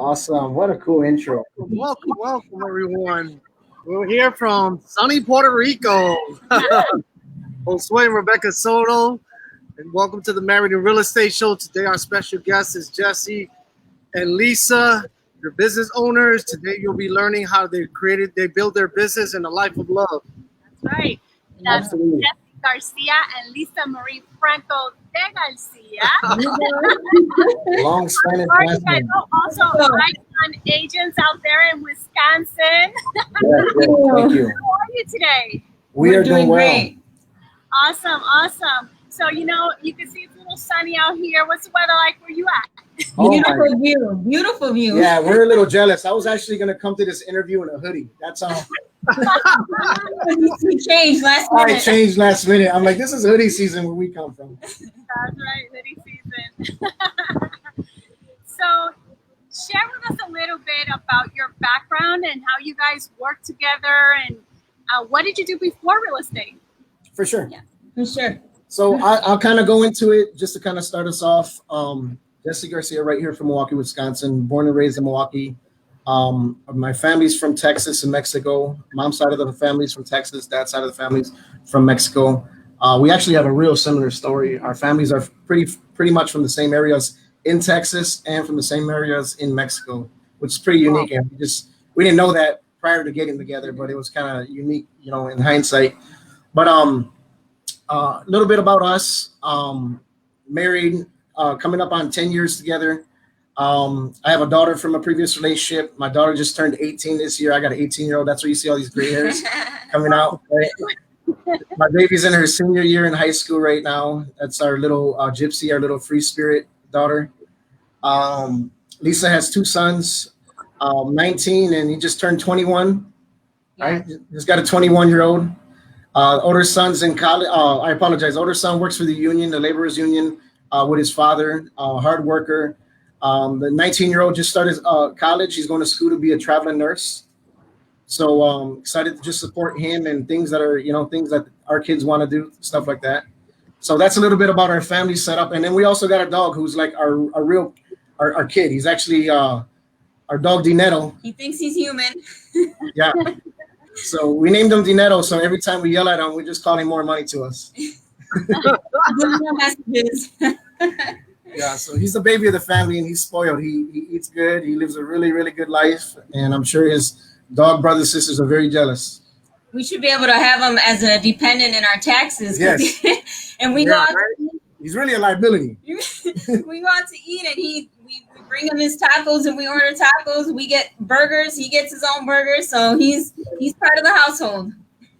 Awesome. What a cool intro. Welcome, everyone. We're here from sunny Puerto Rico. Josue and Rebecca Soto, and welcome to the Married in Real Estate show. Today, our special guest is Jesse and Lisa, your business owners. Today, you'll be learning how they build their business in a life of love. That's right. That's Jesse Garcia and Lisa Marie Franco de Garcia. Long Spanish last name. Also, icon agents out there in Wisconsin. Yeah, thank you. How are you today? We are doing well. Great. Awesome. So, you can see it's a little sunny out here. What's the weather like where you at? Oh, Beautiful view. Yeah, we're a little jealous. I was actually going to come to this interview in a hoodie. That's all. We changed last I minute. changed last minute. I'm like, this is hoodie season where we come from. That's right, hoodie season. So, share with us a little bit about your background and how you guys work together, and what did you do before real estate? For sure. Yeah, for sure. So I'll kind of go into it just to kind of start us off. Jesse Garcia, right here from Milwaukee, Wisconsin, born and raised in Milwaukee. My family's from Texas and Mexico. Mom's side of the family's from Texas. Dad's side of the family's from Mexico. We actually have a real similar story. Our families are pretty much from the same areas in Texas and from the same areas in Mexico, which is pretty unique. And we didn't know that prior to getting together, but it was kind of unique, in hindsight. But a little bit about us. Married, coming up on 10 years together. I have a daughter from a previous relationship. My daughter just turned 18 this year. I got an 18-year-old. That's where you see all these gray hairs coming out. Right? My baby's in her senior year in high school right now. That's our little Gypsy, our little free spirit daughter. Lisa has two sons, 19, and he just turned 21. Right? Just got a 21-year-old. Older son's in college. I apologize. Older son works for the union, the laborers union, with his father, hard worker. The 19-year-old just started college. He's going to school to be a traveling nurse. So excited to just support him and things that are, things that our kids want to do, stuff like that. So that's a little bit about our family setup. And then we also got a dog who's like our kid. He's actually our dog Dinetto. He thinks he's human. Yeah. So we named him Dinetto. So every time we yell at him, we just call him more money to us. Messages. Yeah, so he's the baby of the family and he's spoiled. He eats good. He lives a really, really good life. And I'm sure his dog brothers and sisters are very jealous. We should be able to have him as a dependent in our taxes. Yes. And we go out to eat. He's really a liability. We go out to eat and we bring him his tacos and we order tacos. We get burgers. He gets his own burgers. So he's part of the household.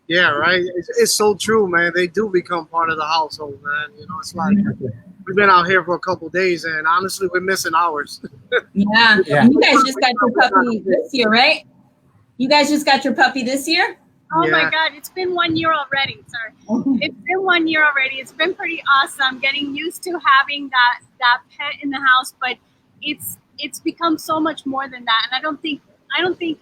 Yeah, right. It's so true, man. They do become part of the household, man. It's like we've been out here for a couple of days, and honestly, we're missing ours. Yeah. You guys just got your puppy this year, right? You guys just got your puppy this year? Oh my God, it's been 1 year already. Sorry. It's been 1 year already. It's been pretty awesome getting used to having that pet in the house, but it's become so much more than that. And I don't think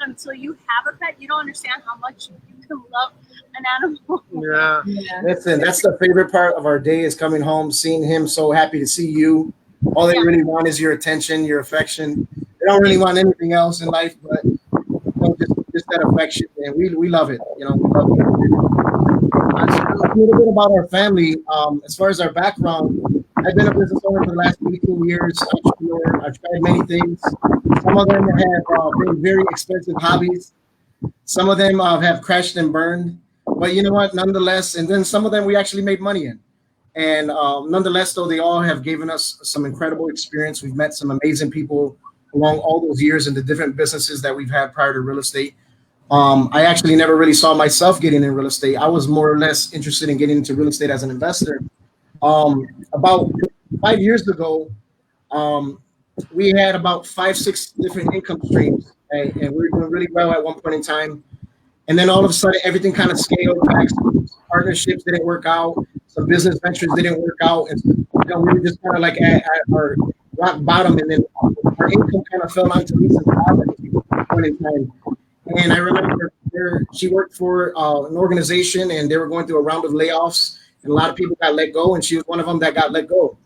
until you have a pet, you don't understand how much you can love an animal. Yeah. Listen, that's the favorite part of our day is coming home, seeing him so happy to see you. All they really want is your attention, your affection. They don't really want anything else in life, but just that affection. And we love it. We love it. A little bit about our family. As far as our background, I've been a business owner for the last 18 years. Entrepreneur. I've tried many things. Some of them have been very expensive hobbies. Some of them have crashed and burned. But you know what? Nonetheless, and then some of them we actually made money in. And nonetheless, though, they all have given us some incredible experience. We've met some amazing people along all those years in the different businesses that we've had prior to real estate. I actually never really saw myself getting in real estate. I was more or less interested in getting into real estate as an investor. About 5 years ago, we had about 5-6 different income streams, and we were doing really well at one point in time. And then all of a sudden, everything kind of scaled back. Partnerships didn't work out. Some business ventures didn't work out. And we were just kind of like at our rock bottom. And then our income kind of fell onto Lisa's poverty at one point in time. And I remember she worked for an organization, and they were going through a round of layoffs. And a lot of people got let go, and she was one of them that got let go.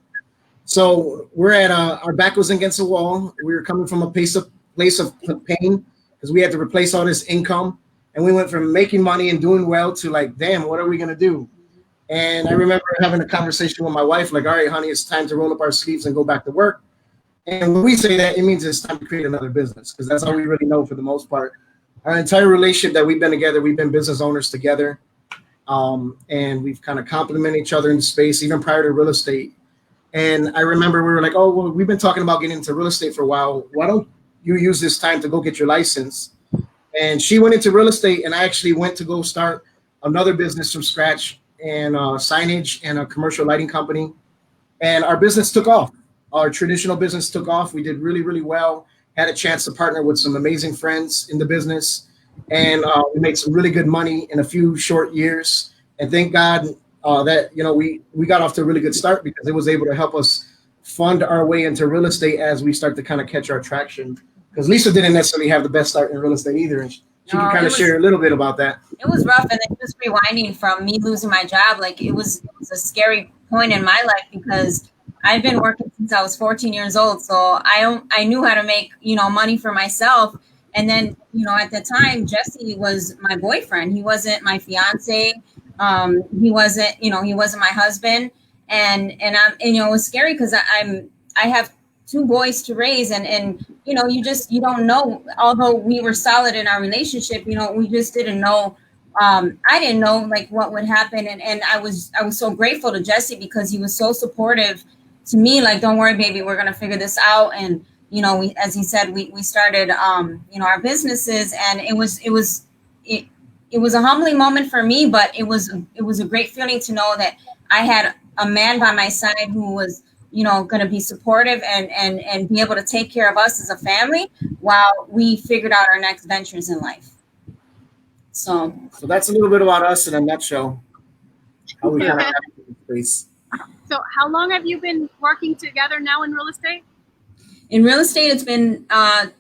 So we're at our back was against the wall. We were coming from a place place of pain because we had to replace all this income. And we went from making money and doing well to like, damn, what are we going to do? And I remember having a conversation with my wife, like, all right, honey, it's time to roll up our sleeves and go back to work. And when we say that, it means it's time to create another business because that's all we really know for the most part. Our entire relationship that we've been together, we've been business owners together. And we've kind of complemented each other in space, even prior to real estate. And I remember we were like, oh, well, we've been talking about getting into real estate for a while. Why don't you use this time to go get your license? And she went into real estate, and I actually went to go start another business from scratch and signage and a commercial lighting company. And our business took off. Our traditional business took off. We did really, really well. Had a chance to partner with some amazing friends in the business. And we made some really good money in a few short years. And thank God that, you know, we got off to a really good start because it was able to help us fund our way into real estate as we start to kind of catch our traction. Because Lisa didn't necessarily have the best start in real estate either. And she can kind of share a little bit about that. It was rough. And then just rewinding from me losing my job, like it was a scary point in my life because I've been working since I was 14 years old. So I knew how to make, you know, money for myself. And then, you know, at the time, Jesse was my boyfriend. He wasn't my fiance. He wasn't my husband. And you know, it was scary because I have 2 boys to raise and, you know, you don't know, although we were solid in our relationship, you know, we just didn't know. I didn't know like what would happen. And I was so grateful to Jesse because he was so supportive to me. Like, don't worry, baby, we're going to figure this out. And, you know, as he said, we started, you know, our businesses, and it was a humbling moment for me, but it was a great feeling to know that I had a man by my side who was, you know, going to be supportive and be able to take care of us as a family while we figured out our next ventures in life. So that's a little bit about us in a nutshell. How we kind of have this space. So how long have you been working together now in real estate? In real estate, it's been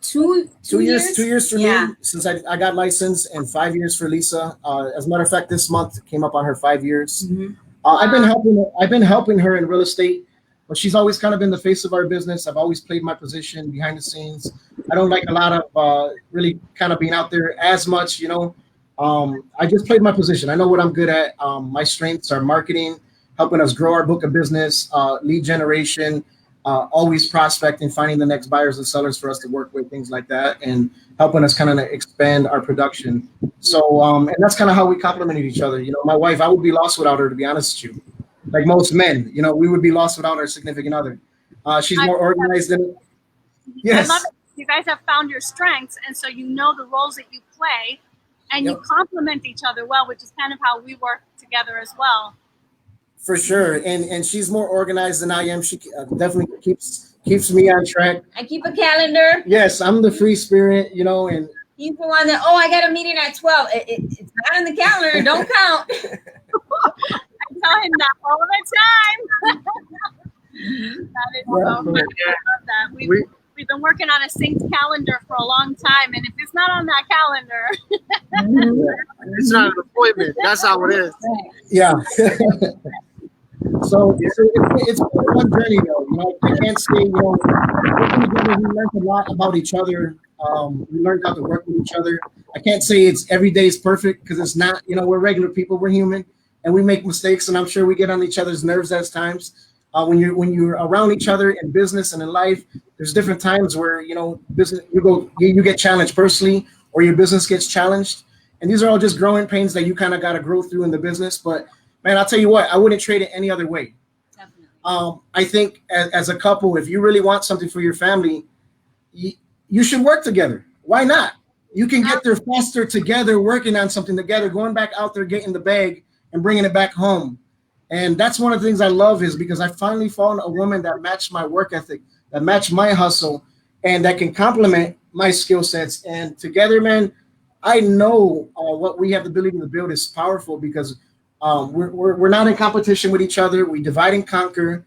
2 years. 2 years for me since I got licensed, and 5 years for Lisa. As a matter of fact, this month came up on her 5 years. Mm-hmm. I've been helping her in real estate, but she's always kind of been the face of our business. I've always played my position behind the scenes. I don't like a lot of really kind of being out there as much, you know. I just played my position. I know what I'm good at. My strengths are marketing, helping us grow our book of business, lead generation, always prospecting, finding the next buyers and sellers for us to work with, things like that, and helping us kind of expand our production. So, and that's kind of how we complemented each other. You know, my wife, I would be lost without her, to be honest with you. Like most men, you know, we would be lost without our significant other. She's more organized than. Yes. I love it. You guys have found your strengths, and so you know the roles that you play, and you complement each other well, which is kind of how we work together as well. For sure, and she's more organized than I am. She definitely keeps me on track. I keep a calendar. Yes, I'm the free spirit, you know, and he's the one that, I got a meeting at 12. It's not in the calendar. Don't count. I tell him that all the time. That is so funny. I love that. We've been working on a synced calendar for a long time, and if it's not on that calendar, it's not an appointment. That's how it is. Yeah. So it's a fun journey, though. You know, I can't say, you know, we learned a lot about each other. We learned how to work with each other. I can't say it's every day is perfect because it's not. You know, we're regular people, we're human, and we make mistakes, and I'm sure we get on each other's nerves at times. When you're around each other in business and in life, there's different times where, you know, business you get challenged personally, or your business gets challenged, and these are all just growing pains that you kind of got to grow through in the business. But man, I'll tell you what, I wouldn't trade it any other way. Definitely. I think as a couple, if you really want something for your family, you should work together. Why not? You can get there faster together, working on something together, going back out there, getting the bag and bringing it back home. And that's one of the things I love, is because I finally found a woman that matched my work ethic, that matched my hustle, and that can complement my skill sets. And together, man, I know what we have the ability to build is powerful, because we're not in competition with each other. We divide and conquer.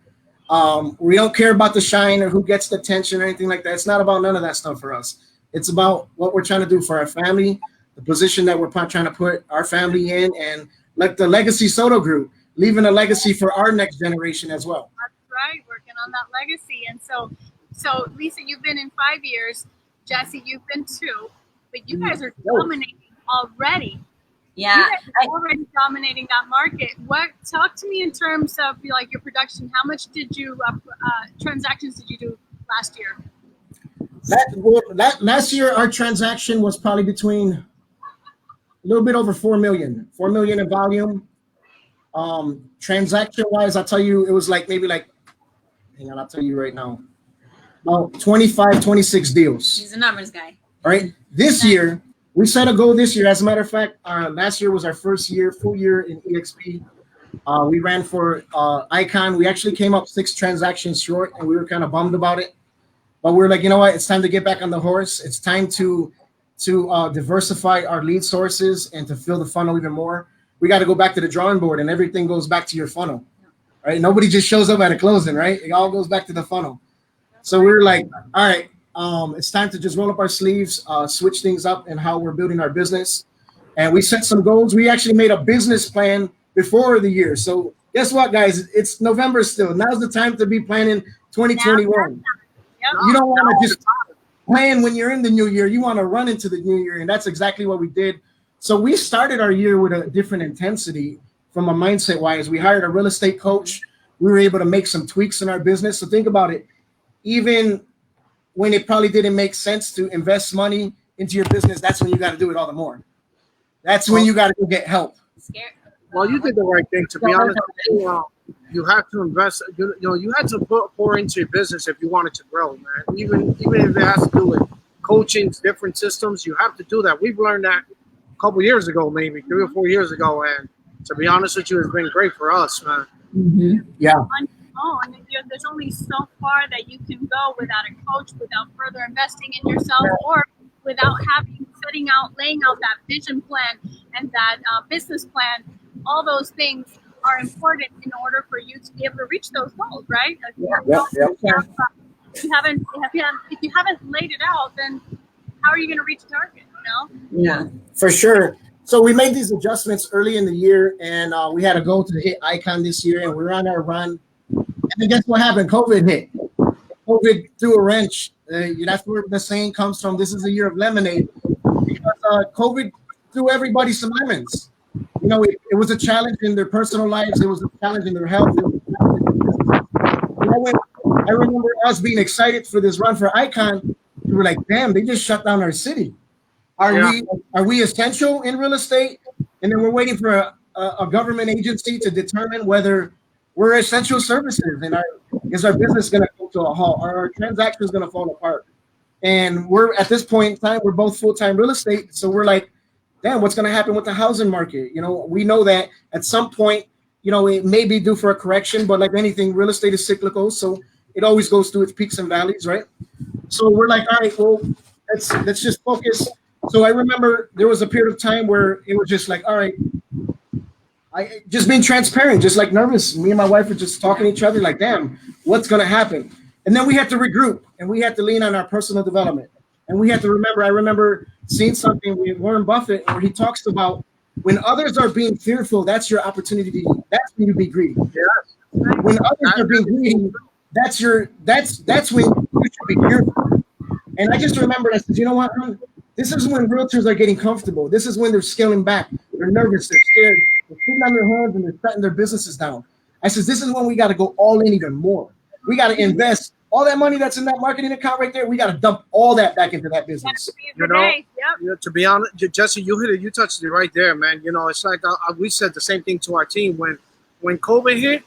We don't care about the shine or who gets the attention or anything like that. It's not about none of that stuff for us. It's about what we're trying to do for our family, the position that we're trying to put our family in, and like the Legacy Soto Group, leaving a legacy for our next generation as well. That's right, working on that legacy. And so Lisa, you've been in 5 years. Jesse, you've been too, but you guys are dominating already. Yeah, You guys are already dominating that market. Talk to me in terms of like your production. How much did you transactions did you do last year? Last year, our transaction was probably between a little bit over 4 million in volume. Transaction wise, I'll tell you, it was like maybe like, hang on, I'll tell you right now, about 25, 26 deals. he's a numbers guy. All right. This year, we set a goal this year. As a matter of fact, last year was our first full year in EXP. We ran for Icon. We actually came up 6 transactions short, and we were kind of bummed about it. But we were like, you know what? It's time to get back on the horse. It's time to diversify our lead sources and to fill the funnel even more. We got to go back to the drawing board, and everything goes back to your funnel, right? Nobody just shows up at a closing, right? It all goes back to the funnel. So we were like, all right, it's time to just roll up our sleeves, switch things up and how we're building our business. And we set some goals. We actually made a business plan before the year. So guess what, guys? It's November still. Now's the time to be planning 2021. You don't want to just plan when you're in the new year. You want to run into the new year. And that's exactly what we did. So we started our year with a different intensity from a mindset wise. We hired a real estate coach. We were able to make some tweaks in our business. So think about it. Even when it probably didn't make sense to invest money into your business, that's when you got to do it all the more. That's when you got to go get help. Well, you did the right thing. To be honest, you have to invest. You had to pour into your business if you wanted to grow, man. Even if it has to do with coaching, different systems, you have to do that. We've learned that a couple years ago, maybe 3 or 4 years ago, and to be honest with you, it's been great for us, man. Mm-hmm. Yeah. And there's only so far that you can go without a coach, without further investing in yourself, or without laying out that vision plan and that business plan. All those things are important in order for you to be able to reach those goals, right? If you haven't laid it out, then how are you going to reach target? Yeah, for sure. So we made these adjustments early in the year, and we had a goal to hit Icon this year, and we were on our run. And then guess what happened? COVID hit. COVID threw a wrench. That's where the saying comes from. This is a year of lemonade, because COVID threw everybody some lemons. It was a challenge in their personal lives. It was a challenge in their health. I remember us being excited for this run for Icon. We were like, damn, they just shut down our city. Are we essential in real estate? And then we're waiting for a government agency to determine whether we're essential services, and is our business going to go to a halt? Are our transactions going to fall apart? And we're at this point in time, we're both full-time real estate. So we're like, damn, what's going to happen with the housing market? We know that at some point, it may be due for a correction, but like anything, real estate is cyclical. So it always goes through its peaks and valleys, right? So we're like, all right, well, let's just focus. So I remember there was a period of time where it was just like, all right, I just being transparent, just like nervous. Me and my wife were just talking to each other like, damn, what's going to happen? And then we had to regroup, and we had to lean on our personal development. And we had to remember, I remember seeing something with Warren Buffett where he talks about when others are being fearful, that's your opportunity. That's when you be greedy. Yeah. When others are being greedy, that's when you should be fearful. And I just remembered, I said, you know what? This is when realtors are getting comfortable. This is when they're scaling back. They're nervous. They're scared. They're sitting on their hands and they're shutting their businesses down. I says, this is when we got to go all in even more. We got to invest all that money that's in that marketing account right there. We got to dump all that back into that business. To be honest, Jesse, you hit it. You touched it right there, man. It's like we said the same thing to our team when COVID hit.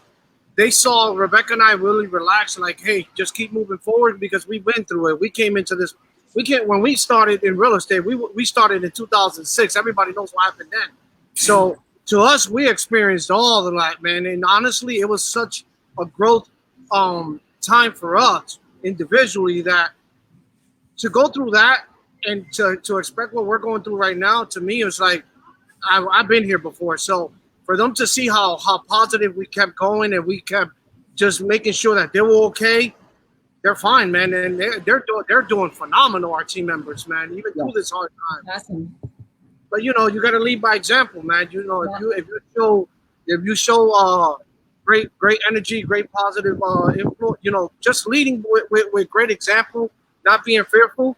They saw Rebecca and I really relax, like, hey, just keep moving forward because we've been through it. We came into this. When we started in real estate, we started in 2006. Everybody knows what happened then. So to us, we experienced all of that, man. And honestly, it was such a growth time for us individually that to go through that and to expect what we're going through right now, to me, it's like I've been here before. So for them to see how positive we kept going and we kept just making sure that they were okay, they're fine, man, and they're doing phenomenal. Our team members, man, even through this hard time. Awesome. But you got to lead by example, man. If you show great energy, great positive influence, just leading with great example, not being fearful,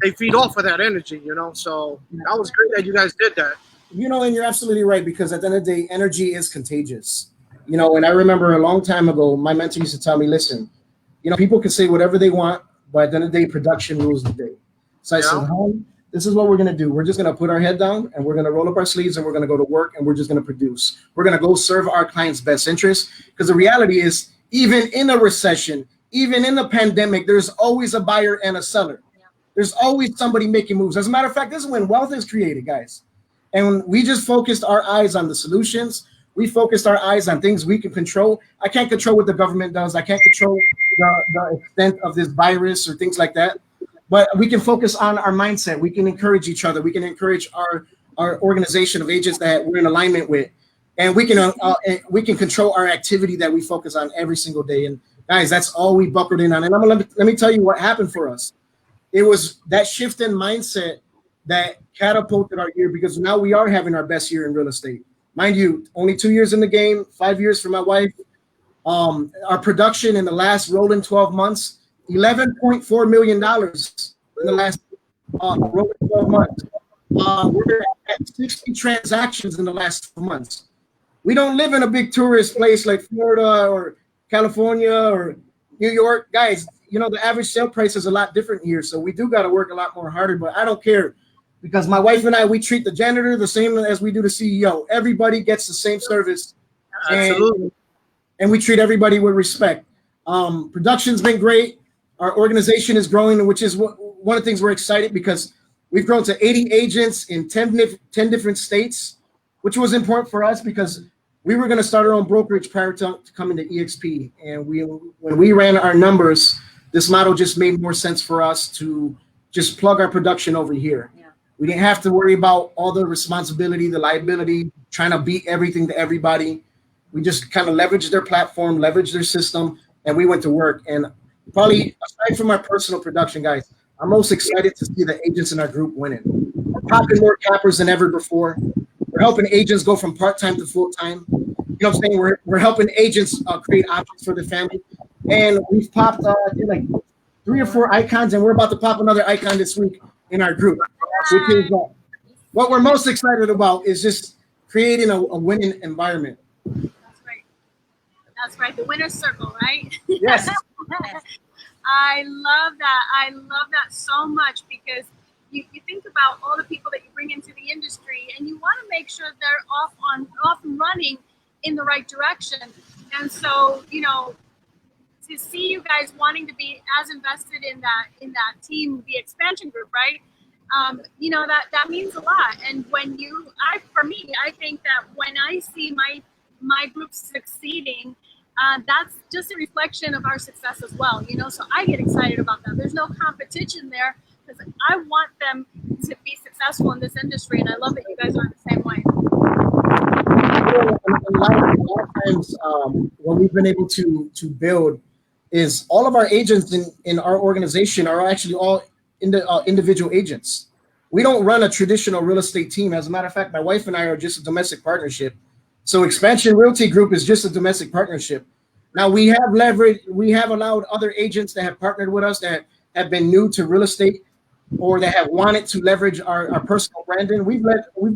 they feed off of that energy, you know. So that was great that you guys did that. You know, and you're absolutely right, because at the end of the day, energy is contagious. You know, and I remember a long time ago, my mentor used to tell me, listen, you know, people can say whatever they want, but at the end of the day, production rules the day. So I said, hon, this is what we're going to do. We're just going to put our head down and we're going to roll up our sleeves and we're going to go to work and we're just going to produce. We're going to go serve our clients' best interest. Because the reality is, even in a recession, even in a pandemic, there's always a buyer and a seller. There's always somebody making moves. As a matter of fact, this is when wealth is created, guys. And we just focused our eyes on the solutions. We focused our eyes on things we can control. I can't control what the government does. I can't control the extent of this virus or things like that. But we can focus on our mindset. We can encourage each other. We can encourage our organization of agents that we're in alignment with. And we can control our activity that we focus on every single day. And guys, that's all we buckled in on. And let me tell you what happened for us. It was that shift in mindset that catapulted our year, because now we are having our best year in real estate. Mind you, only 2 years in the game, 5 years for my wife. Our production in the last rolling 12 months, $11.4 million in the last rolling 12 months. We're at 60 transactions in the last 12 months. We don't live in a big tourist place like Florida or California or New York. Guys, you know, the average sale price is a lot different here. So we do got to work a lot more harder, but I don't care, because my wife and I, we treat the janitor the same as we do the CEO. Everybody gets the same service. Absolutely. And we treat everybody with respect. Production's been great. Our organization is growing, which is one of the things we're excited, because we've grown to 80 agents in 10 different states, which was important for us because we were going to start our own brokerage prior to coming to EXP. And when we ran our numbers, this model just made more sense for us to just plug our production over here. Yeah. We didn't have to worry about all the responsibility, the liability, trying to beat everything to everybody. We just kind of leveraged their platform, leveraged their system, and we went to work. And probably aside from our personal production, guys, I'm most excited to see the agents in our group winning. We're popping more cappers than ever before. We're helping agents go from part-time to full-time. You know what I'm saying? We're helping agents create options for their family. And we've popped like 3 or 4 icons, and we're about to pop another icon this week in our group. Which is what we're most excited about, is just creating a winning environment. That's right. The winner's circle, right? Yes. I love that. I love that so much, because you think about all the people that you bring into the industry, and you want to make sure they're off and running in the right direction. And so, you know, to see you guys wanting to be as invested in that team, the expansion group, right? You know, that means a lot. And when I think that when I see my group succeeding, that's just a reflection of our success as well, you know. So I get excited about that. There's no competition there, because I want them to be successful in this industry, and I love that you guys are the same way. A lot of times, what we've been able to build is all of our agents in our organization are actually all individual agents. We don't run a traditional real estate team. As a matter of fact, my wife and I are just a domestic partnership. So Expansion Realty Group is just a domestic partnership. Now we have allowed other agents that have partnered with us that have been new to real estate, or that have wanted to leverage our personal branding. We've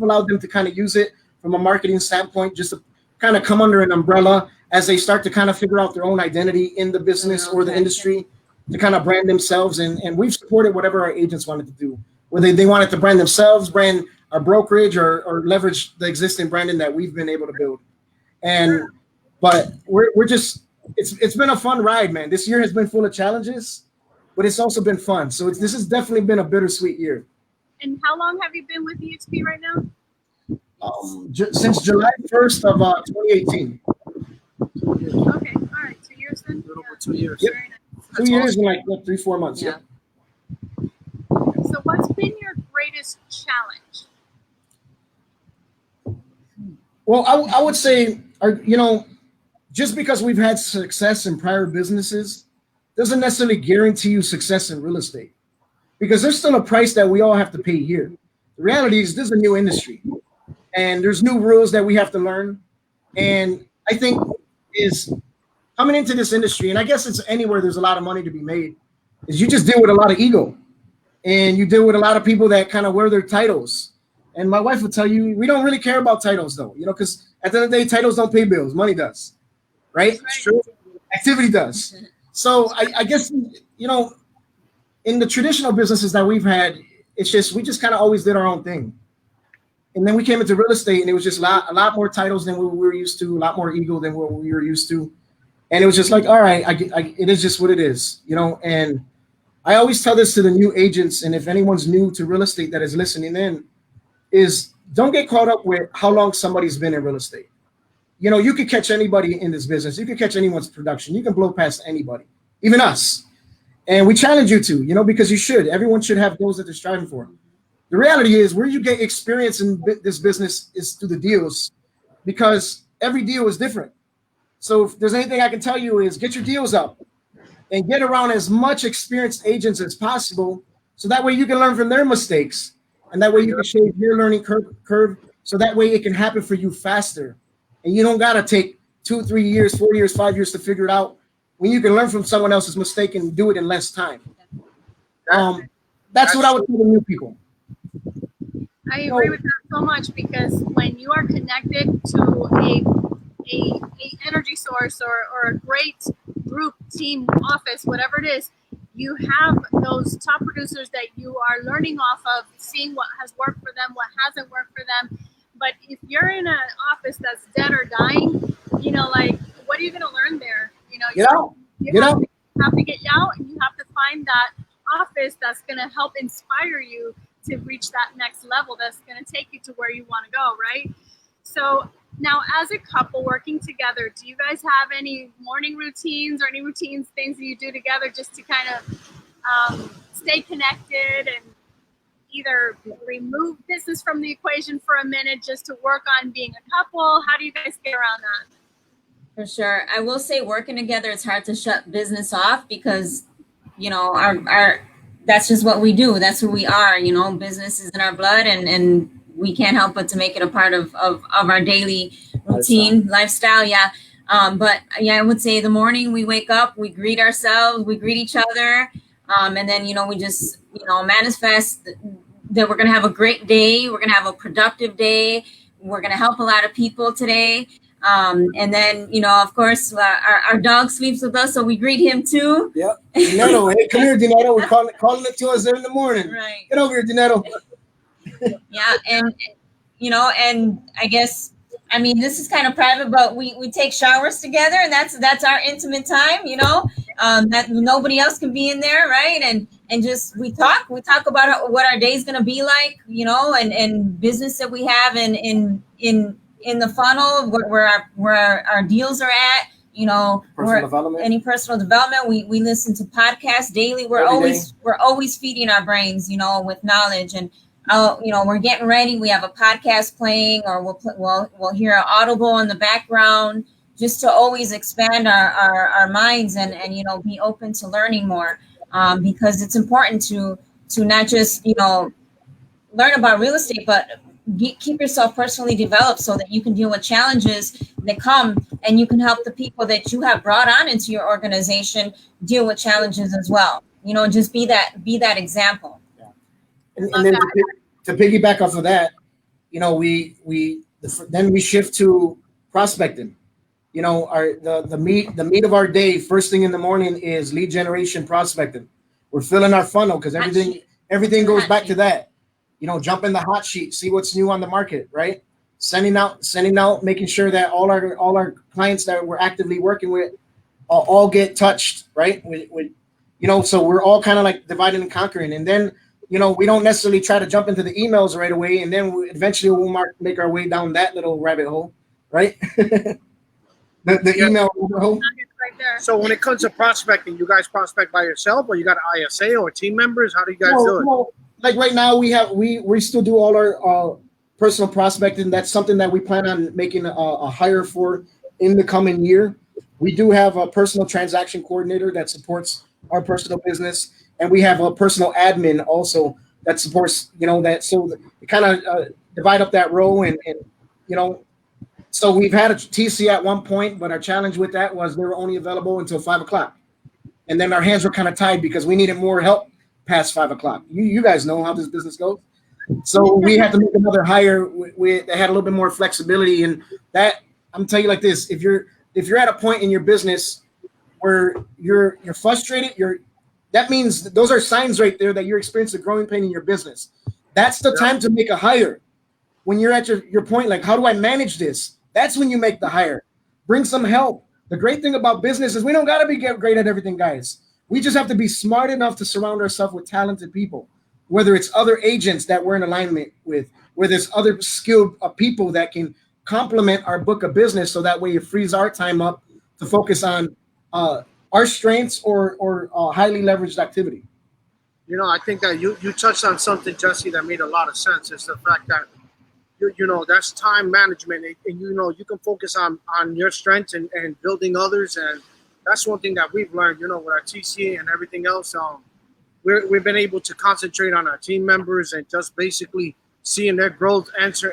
allowed them to kind of use it from a marketing standpoint, just to kind of come under an umbrella as they start to kind of figure out their own identity in the business or the industry, to kind of brand themselves. And we've supported whatever our agents wanted to do, whether they wanted to brand themselves, brand our brokerage, or leverage the existing branding that we've been able to build. But we're just, it's been a fun ride, man. This year has been full of challenges, but it's also been fun. So this has definitely been a bittersweet year. And how long have you been with EXP right now? Since July 1st of 2018. Okay, all right, 2 years then? A little over 2 years. Yep. Very nice. 2 years and like 3-4 months. Yeah. Yep. So what's been your greatest challenge? Well, I would say, you know, just because we've had success in prior businesses doesn't necessarily guarantee you success in real estate, because there's still a price that we all have to pay here. The reality is this is a new industry, and there's new rules that we have to learn. And I think is coming into this industry, and I guess it's anywhere there's a lot of money to be made, is you just deal with a lot of ego. and you deal with a lot of people that kind of wear their titles. And my wife will tell you, we don't really care about titles though, you know, because at the end of the day, titles don't pay bills, money does, right? It's true. Activity does. So I guess, you know, in the traditional businesses that we've had, it's just, we just kind of always did our own thing. And then we came into real estate, and it was just a lot more titles than we were used to, a lot more ego than what we were used to. And it was just like, all right, it is just what it is, you know. And I always tell this to the new agents, and if anyone's new to real estate that is listening in, is don't get caught up with how long somebody's been in real estate. You know, you could catch anybody in this business. You could catch anyone's production. You can blow past anybody, even us. And we challenge you to, you know, because you should. Everyone should have goals that they're striving for. The reality is where you get experience in this business is through the deals, because every deal is different. So if there's anything I can tell you is get your deals up and get around as much experienced agents as possible, so that way you can learn from their mistakes, and that way you can shave your learning curve, so that way it can happen for you faster. And you don't got to take 2, 3 years, 4 years, 5 years to figure it out, when you can learn from someone else's mistake and do it in less time. That's what I would tell the new people. I agree with that so much, because when you are connected to a energy source or a great group, team, office, whatever it is, you have those top producers that you are learning off of, seeing what has worked for them, what hasn't worked for them. But if you're in an office that's dead or dying, you know, like, what are you going to learn there? You know, you have to get out, and you have to find that office that's going to help inspire you to reach that next level, that's going to take you to where you want to go, right? So now, as a couple working together, do you guys have any morning routines or any routines, things that you do together just to kind of stay connected and either remove business from the equation for a minute just to work on being a couple? How do you guys get around that? For sure. I will say working together, it's hard to shut business off, because, you know, our that's just what we do. That's who we are. You know, business is in our blood, and we can't help but to make it a part of our daily routine, lifestyle. Yeah. But yeah, I would say the morning we wake up, we greet ourselves, we greet each other. And then, you know, we just, you know, manifest that we're going to have a great day. We're going to have a productive day. We're going to help a lot of people today. And then, you know, of course, our dog sleeps with us, so we greet him too. Yep. Dinetto, hey, come here, Dinetto. We're calling it to us in the morning. Right. Get over here, Dinetto. Yeah, and you know, and I guess, I mean, this is kind of private, but we take showers together, and that's our intimate time, you know, that nobody else can be in there, right? And just we talk about what our day's gonna be like, you know, and business that we have in the funnel, where our deals are at, you know, any personal development. We listen to podcasts daily. We're always feeding our brains, you know, with knowledge. And you know, we're getting ready. We have a podcast playing, or we'll hear an audible in the background, just to always expand our minds and you know, be open to learning more, because it's important to not just, you know, learn about real estate, but keep yourself personally developed, so that you can deal with challenges that come, and you can help the people that you have brought on into your organization deal with challenges as well. You know, just be that example. Yeah. And then to piggyback off of that, you know, then we shift to prospecting. You know, the meat of our day, first thing in the morning, is lead generation, prospecting. We're filling our funnel, because everything goes back to that. You know, jump in the hot sheet, see what's new on the market, right? Sending out, making sure that all our clients that we're actively working with all get touched, right? With you know, so we're all kind of like dividing and conquering. And then, you know, we don't necessarily try to jump into the emails right away, and then eventually we'll make our way down that little rabbit hole, right? the email hole. Right there. So when it comes to prospecting, you guys prospect by yourself, or you got an ISA or team members? How do you guys do it? Well, like right now, we still do all our personal prospecting. That's something that we plan on making a hire for in the coming year. We do have a personal transaction coordinator that supports our personal business, and we have a personal admin also that supports, you know, that. So we kind of divide up that role, and you know, so we've had a TC at one point, but our challenge with that was they were only available until 5 o'clock, and then our hands were kind of tied because we needed more help past 5 o'clock. You guys know how this business goes. So we had to make another hire. They had a little bit more flexibility, and that I'm telling you like this: if you're at a point in your business where you're frustrated, that means those are signs right there that you're experiencing a growing pain in your business. That's the time to make a hire. When you're at your point, like, how do I manage this? That's when you make the hire. Bring some help. The great thing about business is we don't got to be great at everything, guys. We just have to be smart enough to surround ourselves with talented people, whether it's other agents that we're in alignment with, whether it's other skilled people that can complement our book of business, so that way it frees our time up to focus on our strengths or highly leveraged activity. You know, I think that you touched on something, Jesse, that made a lot of sense. It's the fact that you know, that's time management, and you know, you can focus on your strengths and building others, and that's one thing that we've learned, you know, with our TCA and everything else. We've been able to concentrate on our team members and just basically seeing their growth,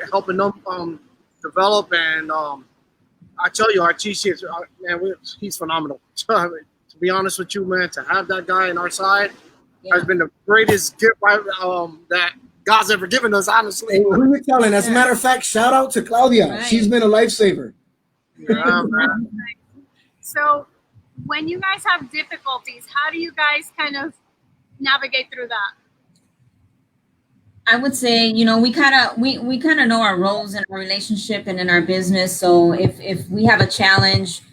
helping them develop. And I tell you, our TCA, man, he's phenomenal. To be honest with you, man, to have that guy on our side has been the greatest gift that God's ever given us, honestly. Hey, who you telling? As a matter of fact, shout out to Claudia. Right. She's been a lifesaver. Yeah, man. So when you guys have difficulties, how do you guys kind of navigate through that? I would say, you know, we kind of know our roles in our relationship and in our business. So if we have a challenge,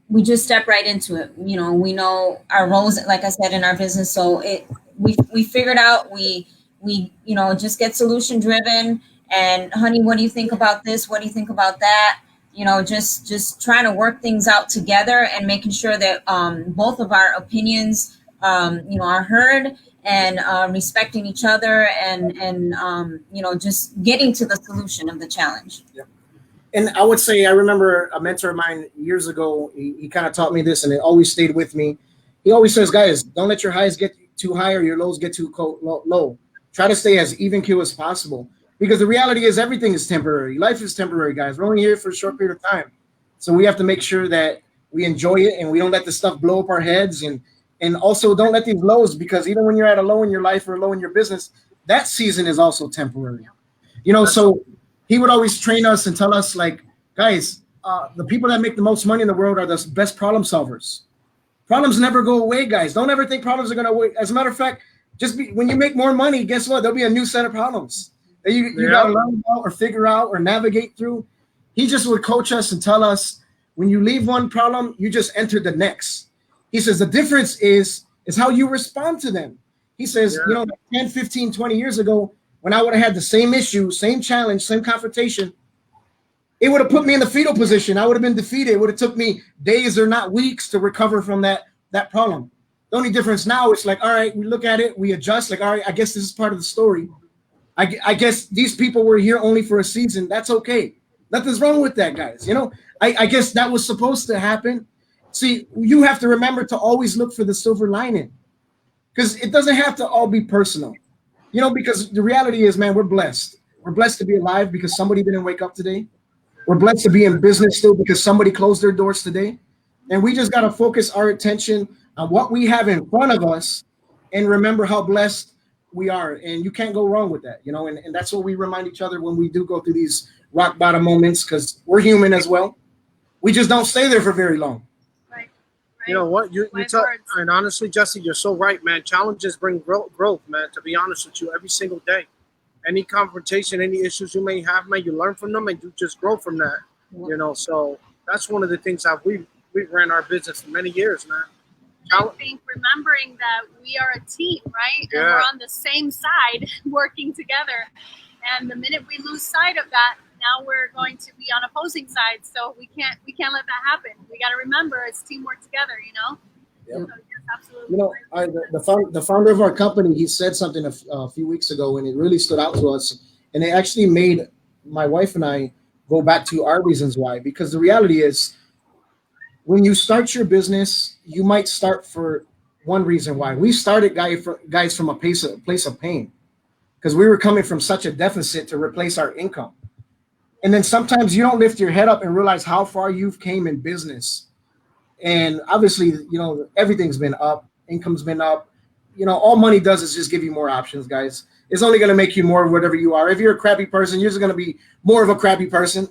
we just step right into it. You know, we know our roles, like I said, in our business. So we figured out, we you know, just get solution driven. And honey, what do you think about this? What do you think about that? You know, just trying to work things out together and making sure that both of our opinions, you know, are heard, and respecting each other, and you know, just getting to the solution of the challenge. Yeah. And I would say, I remember a mentor of mine years ago, he kind of taught me this, and it always stayed with me. He always says, guys, don't let your highs get too high or your lows get too low. Try to stay as even keel as possible, because the reality is everything is temporary. Life is temporary, guys. We're only here for a short period of time. So we have to make sure that we enjoy it and we don't let the stuff blow up our heads, and also don't let these lows, because even when you're at a low in your life or a low in your business, that season is also temporary. You know, so he would always train us and tell us, like, guys, the people that make the most money in the world are the best problem solvers. Problems never go away, guys. Don't ever think problems are going to wait. As a matter of fact, when you make more money, guess what? There'll be a new set of problems that you got to learn about or figure out or navigate through. He just would coach us and tell us, when you leave one problem, you just enter the next. He says the difference is how you respond to them. He says, you know, 10, 15, 20 years ago, when I would have had the same issue, same challenge, same confrontation, it would have put me in the fetal position. I would have been defeated. It would have took me days or not weeks to recover from that problem. The only difference now, it's like, all right, we look at it, we adjust, like, all right, I guess this is part of the story. I guess these people were here only for a season. That's okay. Nothing's wrong with that, guys. You know, I guess that was supposed to happen. See, you have to remember to always look for the silver lining, because it doesn't have to all be personal. You know, because the reality is, man, we're blessed. We're blessed to be alive because somebody didn't wake up today. We're blessed to be in business still because somebody closed their doors today. And we just got to focus our attention on what we have in front of us and remember how blessed we are. And you can't go wrong with that, you know, and that's what we remind each other when we do go through these rock bottom moments, because we're human as well. We just don't stay there for very long. Right. You know what? And honestly, Jesse, you're so right, man. Challenges bring growth, man, to be honest with you, every single day. Any confrontation, any issues you may have, man, you learn from them and you just grow from that. Yeah. You know, so that's one of the things that we've ran our business for many years, man. I think remembering that we are a team, right? Yeah. And we're on the same side working together. And the minute we lose sight of that, now we're going to be on opposing sides. So we can't let that happen. We got to remember it's teamwork together, you know? Yep. So, yes, absolutely. You know, the founder of our company, he said something a few weeks ago, and it really stood out to us. And it actually made my wife and I go back to our reasons why. Because the reality is, when you start your business, you might start for one reason why. We started, guys, from a place of pain, because we were coming from such a deficit to replace our income. And then sometimes you don't lift your head up and realize how far you've came in business. And obviously, you know, everything's been up, income's been up, all money does is just give you more options, guys. It's only going to make you more of whatever you are. If you're a crappy person, you're just going to be more of a crappy person.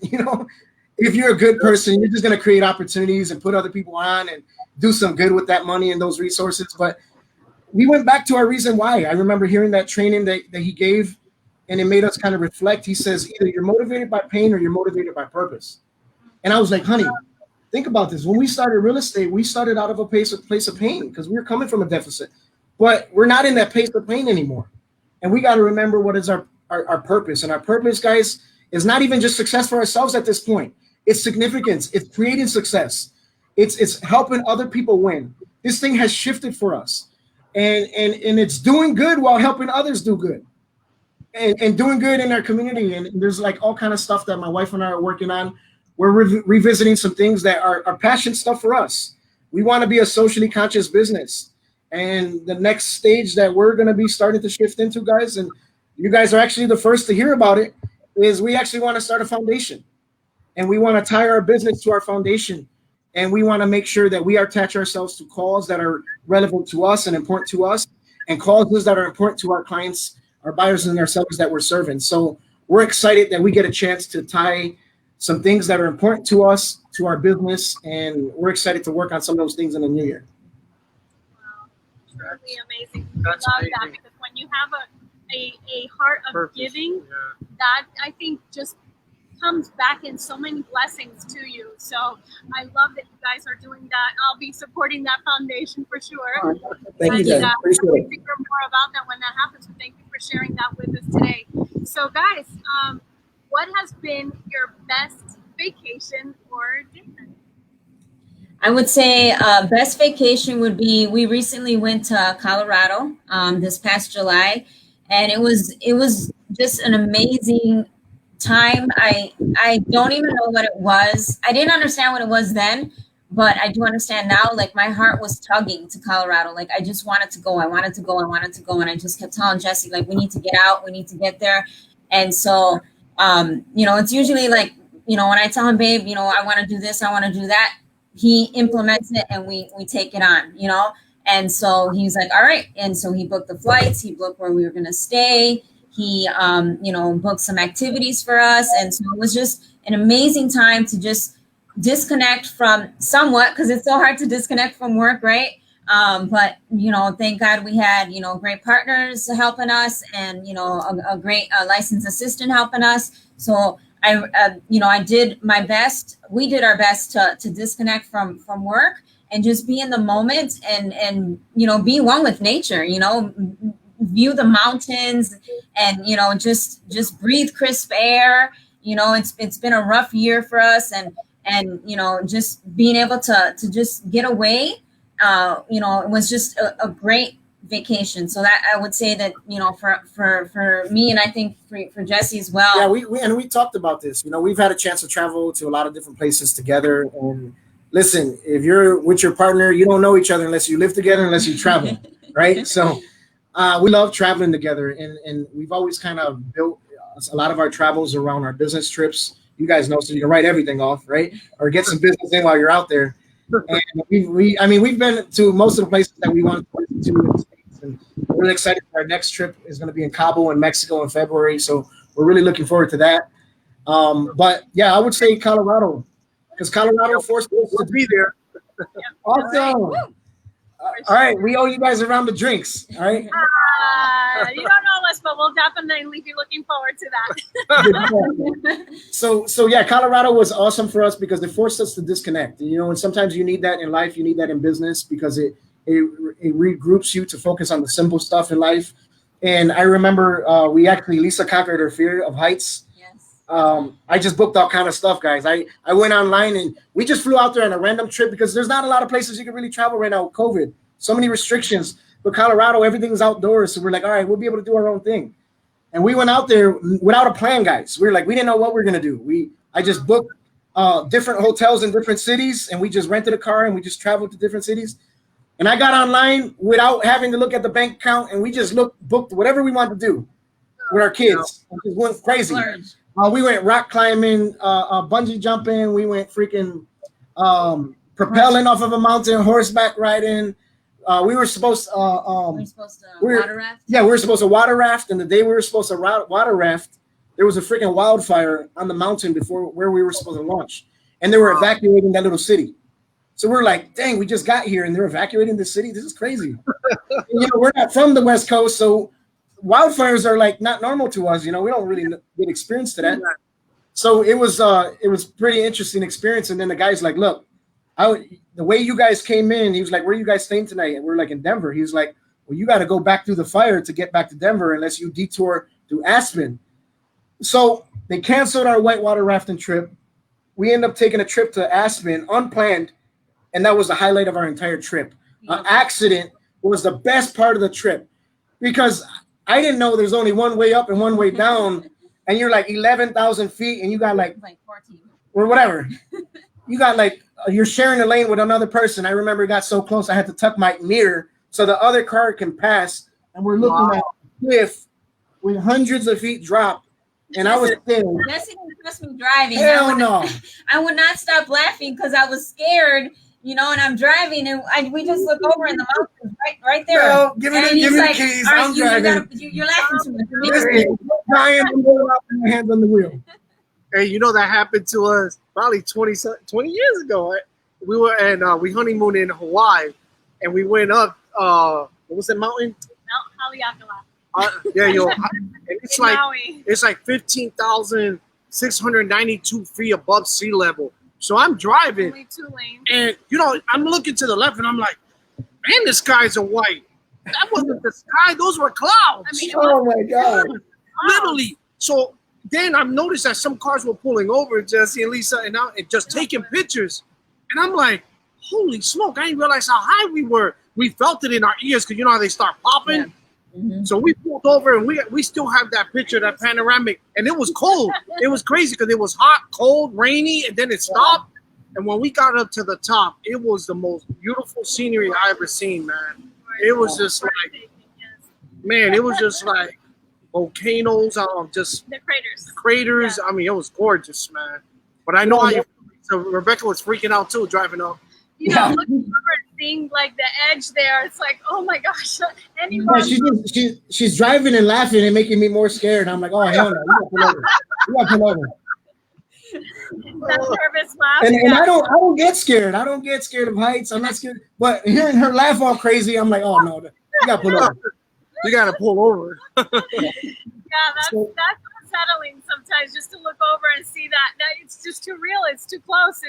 If you're a good person, you're just going to create opportunities and put other people on and do some good with that money and those resources. But we went back to our reason why. I remember hearing that training that he gave, and it made us kind of reflect. He says, either you're motivated by pain or you're motivated by purpose. And I was like, honey, think about this. When we started real estate, we started out of a place of pain because we were coming from a deficit. But we're not in that place of pain anymore. And we got to remember what is our purpose. And our purpose, guys, is not even just success for ourselves at this point. It's significance. It's creating success. It's helping other people win. This thing has shifted for us. And it's doing good while helping others do good. And doing good in our community. And there's like all kind of stuff that my wife and I are working on. We're revisiting some things that are passion stuff for us. We want to be a socially conscious business. And the next stage that we're going to be starting to shift into, guys, and you guys are actually the first to hear about it, is we actually want to start a foundation. And we want to tie our business to our foundation. And we want to make sure that we attach ourselves to cause that are relevant to us and important to us, and causes that are important to our clients, our buyers and our sellers that we're serving. So we're excited that we get a chance to tie some things that are important to us, to our business, and we're excited to work on some of those things in the new year. Wow, truly amazing. I love that, because when you have a heart of purpose, giving, that I think just comes back in so many blessings to you. So I love that you guys are doing that. I'll be supporting that foundation for sure. Thank you, guys. Appreciate we'll it. figure more about that when that happens. So thank you for sharing that with us today. So guys, what has been your best vacation or dinner? I would say best vacation would be, we recently went to Colorado this past July, and it was just an amazing time. I don't even know what it was. I didn't understand what it was then, but I do understand now. Like, my heart was tugging to Colorado. Like, I just wanted to go. I wanted to go. And I just kept telling Jesse, like, we need to get out. We need to get there. And so, it's usually like, when I tell him, babe, I want to do this, I want to do that, he implements it and we take it on, And so he's like, all right. And so he booked the flights, he booked where we were going to stay. He, booked some activities for us. And so it was just an amazing time to just disconnect from somewhat, because it's so hard to disconnect from work, right? But, thank God we had, great partners helping us, and, a great licensed assistant helping us. So I did my best. We did our best to disconnect from work and just be in the moment and be one with nature, view the mountains and, just breathe crisp air. It's been a rough year for us, and just being able to just get away, it was just a great vacation. So that I would say that, for me, and I think for Jesse as well. Yeah, we talked about this. We've had a chance to travel to a lot of different places together. And listen, if you're with your partner, you don't know each other unless you live together, unless you travel, right? So we love traveling together, and we've always kind of built a lot of our travels around our business trips. You guys know, so you can write everything off, right? Or get some business in while you're out there. And we've been to most of the places that we want to in the States, and we're really excited for our next trip. Is going to be in Cabo in Mexico in February, so we're really looking forward to that. But yeah, I would say Colorado, because Colorado forced us to be there. Awesome. All right, we owe you guys a round of drinks. All right. You don't know us, but we'll definitely be looking forward to that. So yeah, Colorado was awesome for us because it forced us to disconnect. And sometimes you need that in life, you need that in business, because it regroups you to focus on the simple stuff in life. And I remember Lisa conquered her fear of heights. Yes. I just booked all kind of stuff, guys. I went online and we just flew out there on a random trip, because there's not a lot of places you can really travel right now with COVID. So many restrictions. But Colorado, everything's outdoors. So we're like, all right, we'll be able to do our own thing. And we went out there without a plan, guys. We didn't know what we were going to do. I just booked different hotels in different cities, and we just rented a car and we just traveled to different cities. And I got online without having to look at the bank account, and we just booked whatever we wanted to do with our kids. It just went crazy. We went rock climbing, bungee jumping. We went freaking propelling off of a mountain, horseback riding. We were supposed We're supposed to water raft. Yeah, we were supposed to water raft, and the day we were supposed to water raft, there was a freaking wildfire on the mountain before where we were supposed to launch, and they were evacuating that little city. So we're like, dang, we just got here and they're evacuating the city. This is crazy. We're not from the West Coast, so wildfires are like not normal to us. We don't really get experience to that. So it was pretty interesting experience. And then the guy's like, look, the way you guys came in, he was like, where are you guys staying tonight? And we're like in Denver. He was like, well, you got to go back through the fire to get back to Denver unless you detour through Aspen. So they canceled our whitewater rafting trip. We ended up taking a trip to Aspen, unplanned, and that was the highlight of our entire trip. An accident was the best part of the trip because I didn't know there's only one way up and one way down, and you're like 11,000 feet, and you got like 14 or whatever. You got like you're sharing a lane with another person. I remember it got so close I had to tuck my mirror so the other car can pass, and we're looking at a cliff with hundreds of feet drop. And I was there. That's even just me driving. Hell no. I would not stop laughing because I was scared, and I'm driving, and we just look over in the mountains right there. Well, give me the keys. I'm driving. You're laughing too much. My hands on the wheel. Hey, that happened to us probably 20 years ago. Right? We were we honeymooned in Hawaii, and we went up. What was that mountain? Mount Haleakala. And it's like 15,692 feet above sea level. So I'm driving, Only 2 lanes. and I'm looking to the left, and I'm like, man, the skies are white. That wasn't the sky; those were clouds. Oh my God! Literally. So then I've noticed that some cars were pulling over, Jesse and Lisa, and just taking pictures, and I'm like, holy smoke! I didn't realize how high we were. We felt it in our ears because you know how they start popping. Yeah. Mm-hmm. So we pulled over and we still have that picture, that panoramic, and it was cold. It was crazy because it was hot, cold, rainy, and then it stopped. And when we got up to the top, it was the most beautiful scenery I ever seen, man. It was just like, man, it was just like volcanoes, just the craters. Craters. Yeah. I mean, it was gorgeous, man. But I know how you feel. So Rebecca was freaking out too, driving up. Looking over and seeing like the edge there, it's like, oh my gosh. She's driving and laughing and making me more scared. I'm like, oh hell no, you got to pull over. That nervous laugh. And I don't get scared. I don't get scared of heights. I'm not scared. But hearing her laugh all crazy, I'm like, oh no, you got to pull over. You got to pull over. Yeah, that's unsettling sometimes just to look over and see that it's just too real. It's too close.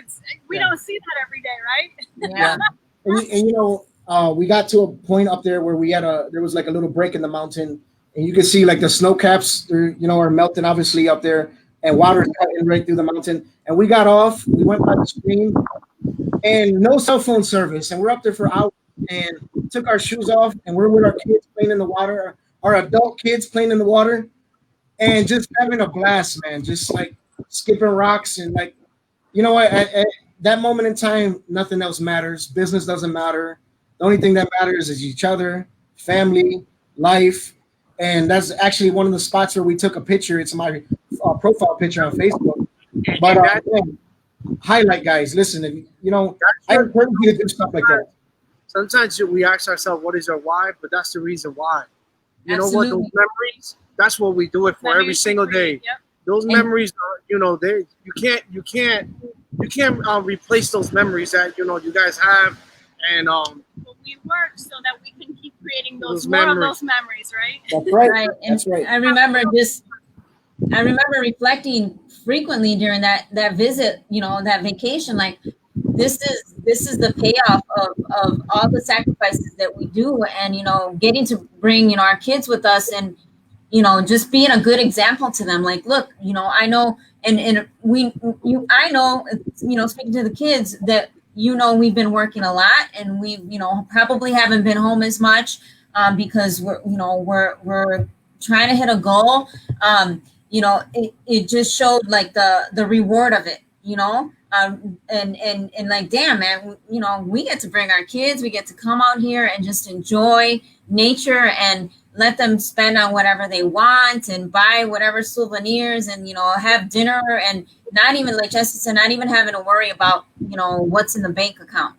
We don't see that every day, right? Yeah. And we got to a point up there where there was like a little break in the mountain, and you could see like the snow caps, are melting obviously up there, and water's cutting right through the mountain. And we got off. We went by the stream, and no cell phone service. And we're up there for hours, and took our shoes off, and we're with our kids playing in the water, our adult kids playing in the water. And just having a blast, man. Just like skipping rocks and like, at that moment in time, nothing else matters. Business doesn't matter. The only thing that matters is each other, family, life. And that's actually one of the spots where we took a picture. It's my profile picture on Facebook. But highlight, guys. Listen, I encourage you to do stuff like that. Sometimes we ask ourselves, what is our why? But that's the reason why. You know what? Those memories. That's what we do it for every single day. Yep. Those memories are, you can't replace those memories that you guys have, and we work so that we can keep creating those more of those memories, right? That's right. Right. And that's right. I remember reflecting frequently during that visit, that vacation, like this is the payoff of all the sacrifices that we do, and getting to bring our kids with us, and just being a good example to them. Like, look, I know, and I know, speaking to the kids that, we've been working a lot, and we, probably haven't been home as much, because we're trying to hit a goal. It just showed like the reward of it, and like, damn, man, we get to bring our kids, we get to come out here and just enjoy nature and let them spend on whatever they want and buy whatever souvenirs and, have dinner, and not even, like Jesse said, not even having to worry about, what's in the bank account,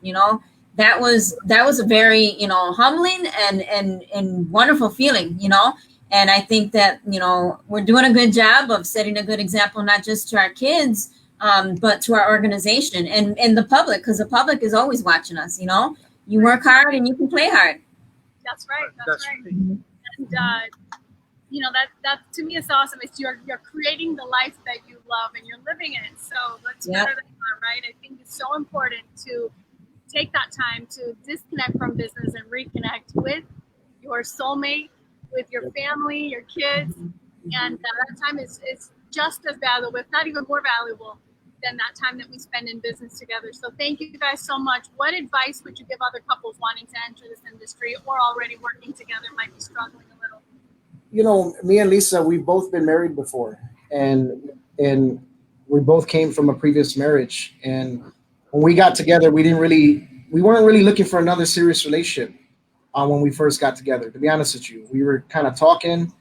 that was a very, you know, humbling and wonderful feeling, you know. And I think that, you know, we're doing a good job of setting a good example, not just to our kids, but to our organization and the public, because the public is always watching us, you know. You work hard and you can play hard. That's right. That's right. And you know, that to me is awesome. It's you're creating the life that you love and you're living it. So what's better than that, right? I think it's so important to take that time to disconnect from business and reconnect with your soulmate, with your family, your kids, and that time is just as valuable, if not even more valuable, than that time that we spend in business together. So thank you guys so much. What advice would you give other couples wanting to enter this industry or already working together, might be struggling a little? You know, me and Lisa, we've both been married before, and we both came from a previous marriage. And when we got together, we weren't really looking for another serious relationship. When we first got together, to be honest with you, we were kind of talking,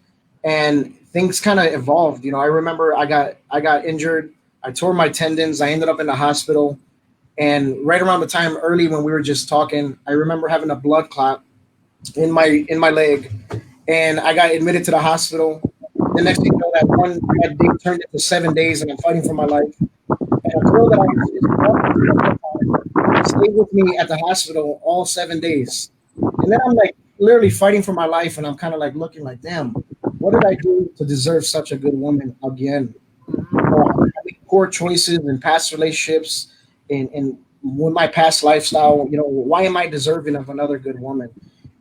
and things kind of evolved. You know, I remember I got injured. I tore my tendons. I ended up in the hospital, and right around the time early when we were just talking, I remember having a blood clot in my leg. And I got admitted to the hospital. The next thing you know, that day turned into 7 days, and I'm fighting for my life. And a girl that I stayed with me at the hospital all 7 days. And then I'm like literally fighting for my life, and I'm kind of like looking like, damn, what did I do to deserve such a good woman again? Having poor choices in past relationships, and with my past lifestyle, you know, why am I deserving of another good woman?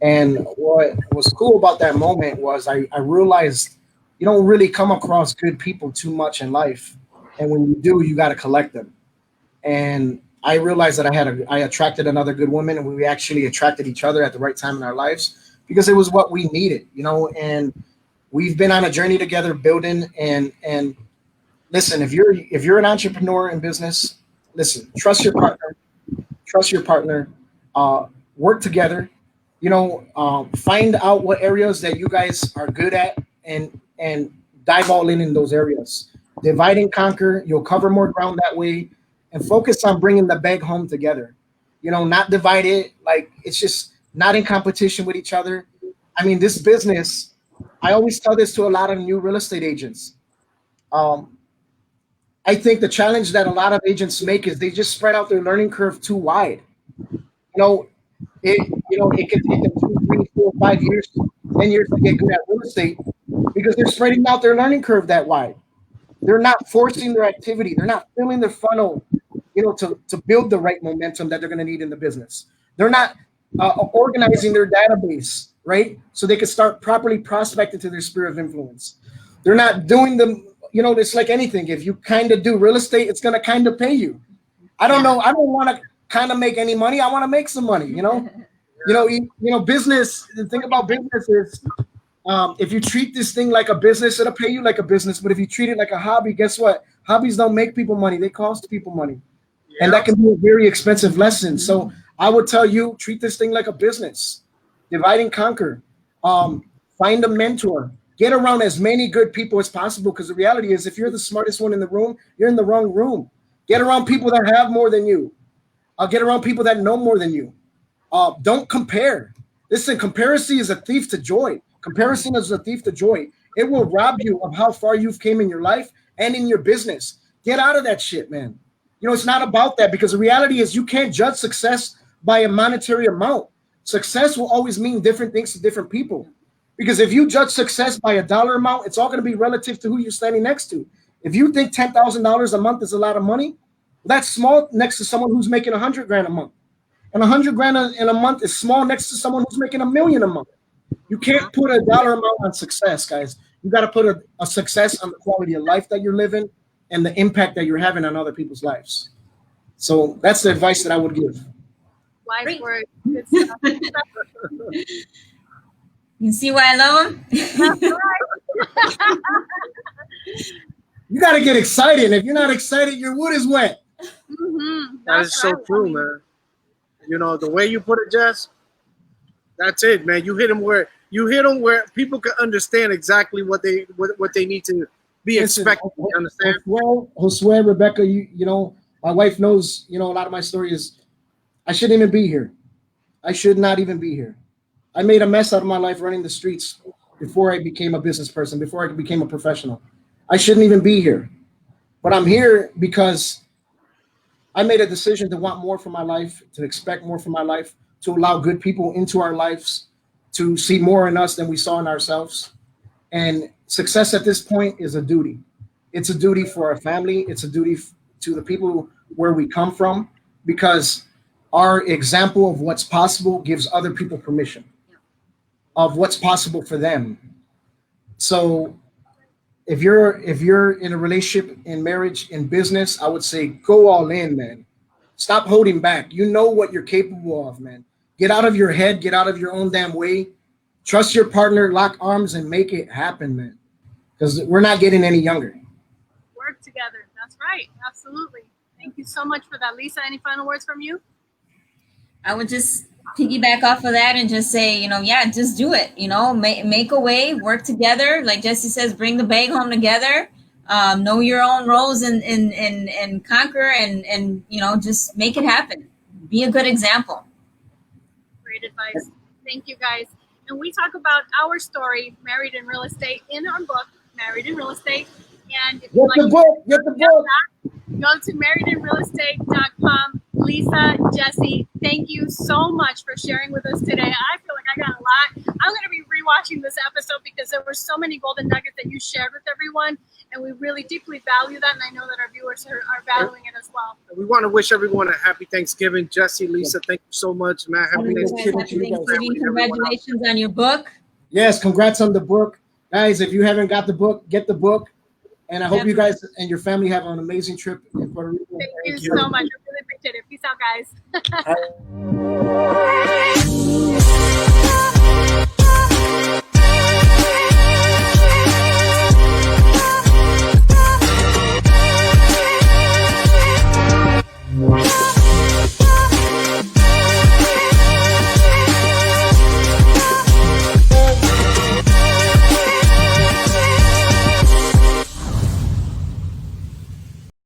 And what was cool about that moment was I realized you don't really come across good people too much in life. And when you do, you got to collect them. And I realized that I attracted another good woman, and we actually attracted each other at the right time in our lives because it was what we needed, you know. And we've been on a journey together building. And listen, if you're an entrepreneur in business, listen, trust your partner, work together. You know, find out what areas that you guys are good at and dive all in those areas. Divide and conquer. You'll cover more ground that way, and focus on bringing the bag home together. You know, not divide it. Like, it's just not in competition with each other. I mean, this business, I always tell this to a lot of new real estate agents. I think the challenge that a lot of agents make is they just spread out their learning curve too wide. It can take them 2, 3, 4, 5 years, 10 years to get good at real estate because they're spreading out their learning curve that wide. They're not forcing their activity. They're not filling their funnel, you know, to build the right momentum that they're going to need in the business. They're not organizing their database, right? So they can start properly prospecting to their sphere of influence. They're not doing them, you know, it's like anything. If you kind of do real estate, it's going to kind of pay you. I don't know. I don't want to kind of make any money. I want to make some money, you know. Business, the thing about business is if you treat this thing like a business, it'll pay you like a business. But if you treat it like a hobby, guess what? Hobbies don't make people money. They cost people money. And that can be a very expensive lesson. So I would tell you, treat this thing like a business. Divide and conquer. Find a mentor. Get around as many good people as possible, because the reality is if you're the smartest one in the room, you're in the wrong room. Get around people that have more than you. Get around people that know more than you. Don't compare. Listen, comparison is a thief to joy. Comparison is a thief to joy. It will rob you of how far you've came in your life and in your business. Get out of that shit, man. You know, it's not about that, because the reality is you can't judge success by a monetary amount. Success will always mean different things to different people. Because if you judge success by a dollar amount, it's all going to be relative to who you're standing next to. If you think $10,000 a month is a lot of money, that's small next to someone who's making $100,000 a month. And $100,000 in a month is small next to someone who's making $1 million a month. You can't put a dollar amount on success, guys. You got to put a success on the quality of life that you're living and the impact that you're having on other people's lives. So that's the advice that I would give. Wise words. Good stuff. You see why I love him? You got to get excited. If you're not excited, your wood is wet. Mm-hmm. That is so true, man. You know, the way you put it, Jess, that's it, man. You hit them where people can understand exactly what they need to be expecting. You understand? Josue, Rebecca, you know, my wife knows, you know, a lot of my story is I shouldn't even be here. I should not even be here. I made a mess out of my life running the streets before I became a business person, before I became a professional. I shouldn't even be here. But I'm here because I made a decision to want more from my life, to expect more from my life, to allow good people into our lives, to see more in us than we saw in ourselves. And success at this point is a duty. It's a duty for our family. It's a duty to the people where we come from, because our example of what's possible gives other people permission of what's possible for them. So if you're in a relationship, in marriage, in business, I would say go all in, man. Stop holding back. You know what you're capable of, man. Get out of your head, get out of your own damn way. Trust your partner, lock arms, and make it happen, man. Because we're not getting any younger. Work together. That's right. Absolutely. Thank you so much for that. Lisa, any final words from you? I would just piggyback off of that and just say, yeah, just do it. Make a way, work together. Like Jesse says, bring the bag home together. Know your own roles and conquer and just make it happen. Be a good example. Great advice. Thank you, guys. And we talk about our story, Married in Real Estate, in our book, Married in Real Estate. And if you Get the book. Go to MarriedInRealEstate.com. Lisa, Jesse, thank you so much for sharing with us today. I feel like I got a lot. I'm going to be rewatching this episode because there were so many golden nuggets that you shared with everyone, and we really deeply value that, and I know that our viewers are valuing it as well. We want to wish everyone a happy Thanksgiving. Jesse, Lisa, thank you so much, man. Happy Thanksgiving. Thanksgiving. Congratulations on your book. Yes, congrats on the book. Guys, if you haven't got the book, get the book. And I hope you guys and your family have an amazing trip in Puerto Rico. Thank you so much. I really appreciate it. Peace out, guys.